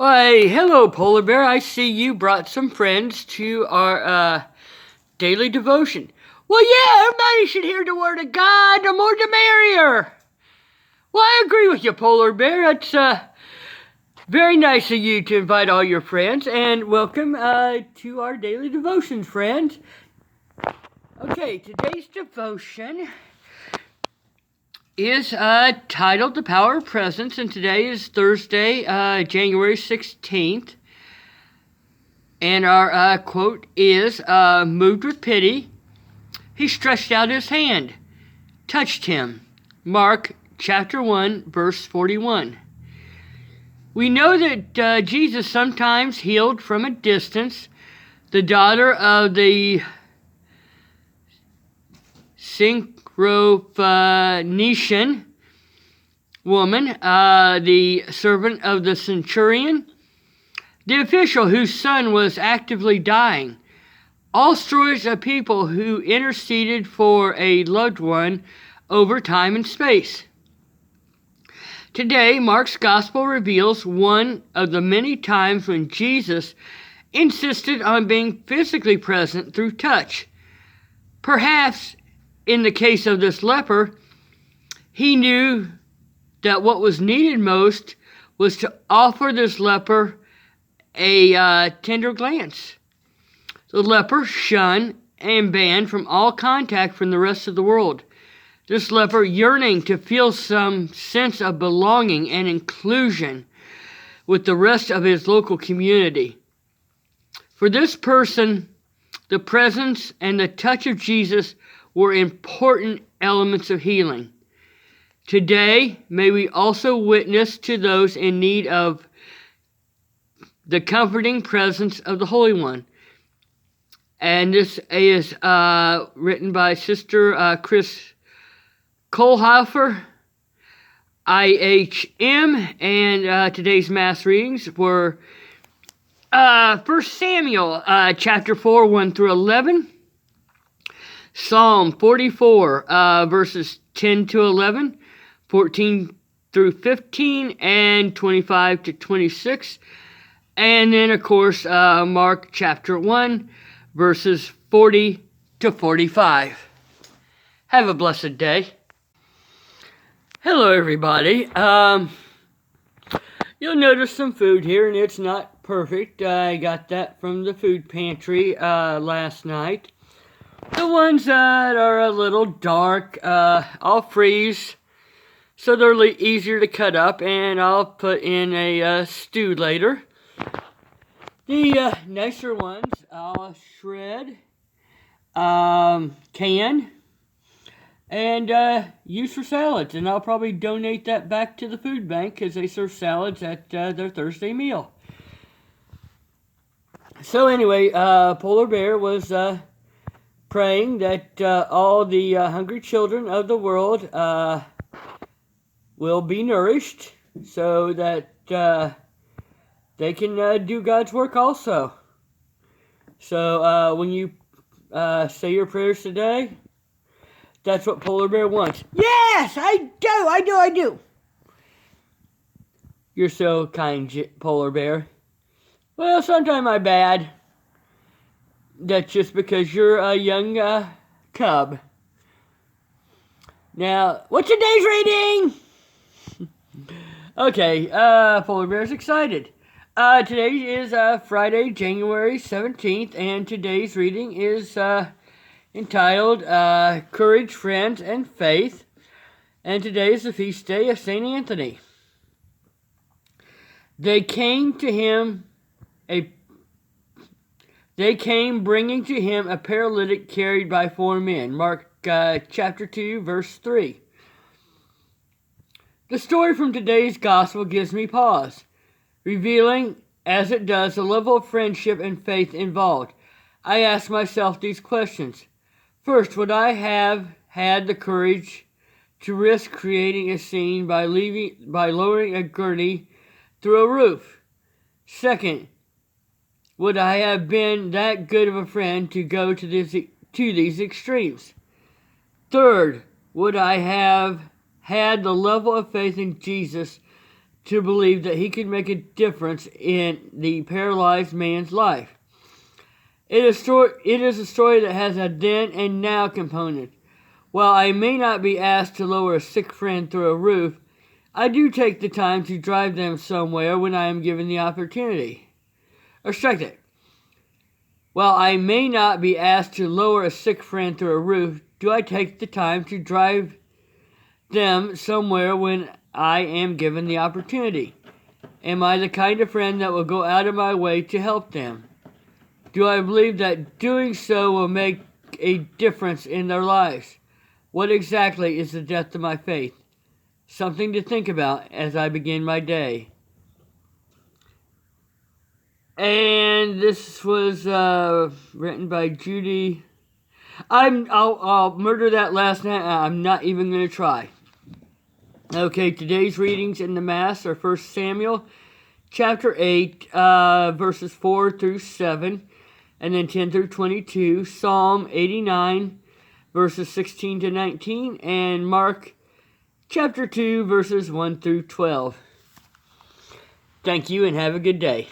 Why, hello, Polar Bear. I see you brought some friends to our daily devotion. Well, yeah, everybody should hear the word of God. The more the merrier. Well, I agree with you, Polar Bear. It's very nice of you to invite all your friends, and welcome to our daily devotions, friends. Okay, today's devotion is titled The Power of Presence, and today is Thursday, January 16th. And our quote is, moved with pity, he stretched out his hand, touched him. Mark chapter 1, verse 41. We know that Jesus sometimes healed from a distance. The daughter of the Syrophoenician woman, the servant of the centurion, the official whose son was actively dying. All stories of people who interceded for a loved one over time and space. Today, Mark's gospel reveals one of the many times when Jesus insisted on being physically present through touch. Perhaps, in the case of this leper, he knew that what was needed most was to offer this leper a tender glance. The leper shunned and banned from all contact from the rest of the world. This leper yearning to feel some sense of belonging and inclusion with the rest of his local community. For this person, the presence and the touch of Jesus were important elements of healing. Today, may we also witness to those in need of the comforting presence of the Holy One. And this is written by Sister Chris Kohlhofer, IHM, and today's Mass readings were 1 Samuel chapter 4, 1 through 11, Psalm 44, verses 10 to 11, 14 through 15, and 25 to 26, and then, of course, Mark chapter 1, verses 40 to 45. Have a blessed day. Hello, everybody. You'll notice some food here, and it's not perfect. I got that from the food pantry last night. The ones that are a little dark, I'll freeze so they're easier to cut up, and I'll put in a stew later. The nicer ones I'll shred, can, and use for salads. And I'll probably donate that back to the food bank because they serve salads at their Thursday meal. So anyway, Polar Bear was praying that all the hungry children of the world will be nourished so that they can do God's work also. So when you say your prayers today, that's what Polar Bear wants. Yes, I do. You're so kind, Polar Bear. Well, sometimes I'm bad. That's just because you're a young cub. Now, what's today's reading? Okay, Polar Bear's excited. Today is Friday, January 17th, and today's reading is entitled Courage, Friends, and Faith. And today is the feast day of St. Anthony. They came bringing to him a paralytic carried by 4 men. Mark chapter 2, verse 3. The story from today's gospel gives me pause, revealing, as it does, the level of friendship and faith involved. I ask myself these questions. First, would I have had the courage to risk creating a scene by lowering a gurney through a roof? Second, would I have been that good of a friend to go to these extremes? Third, would I have had the level of faith in Jesus to believe that he could make a difference in the paralyzed man's life. It is a story that has a then and now component. While I may not be asked to lower a sick friend through a roof, I do take the time to drive them somewhere when I am given the opportunity. Or strike it. While I may not be asked to lower a sick friend through a roof, do I take the time to drive them somewhere when I am given the opportunity? Am I the kind of friend that will go out of my way to help them? Do I believe that doing so will make a difference in their lives? What exactly is the depth of my faith? Something to think about as I begin my day. And this was written by Judy. I'll murder that last name. I'm not even going to try. Okay, today's readings in the Mass are 1 Samuel chapter 8, verses 4 through 7, and then 10 through 22, Psalm 89, verses 16 to 19, and Mark chapter 2, verses 1 through 12. Thank you and have a good day.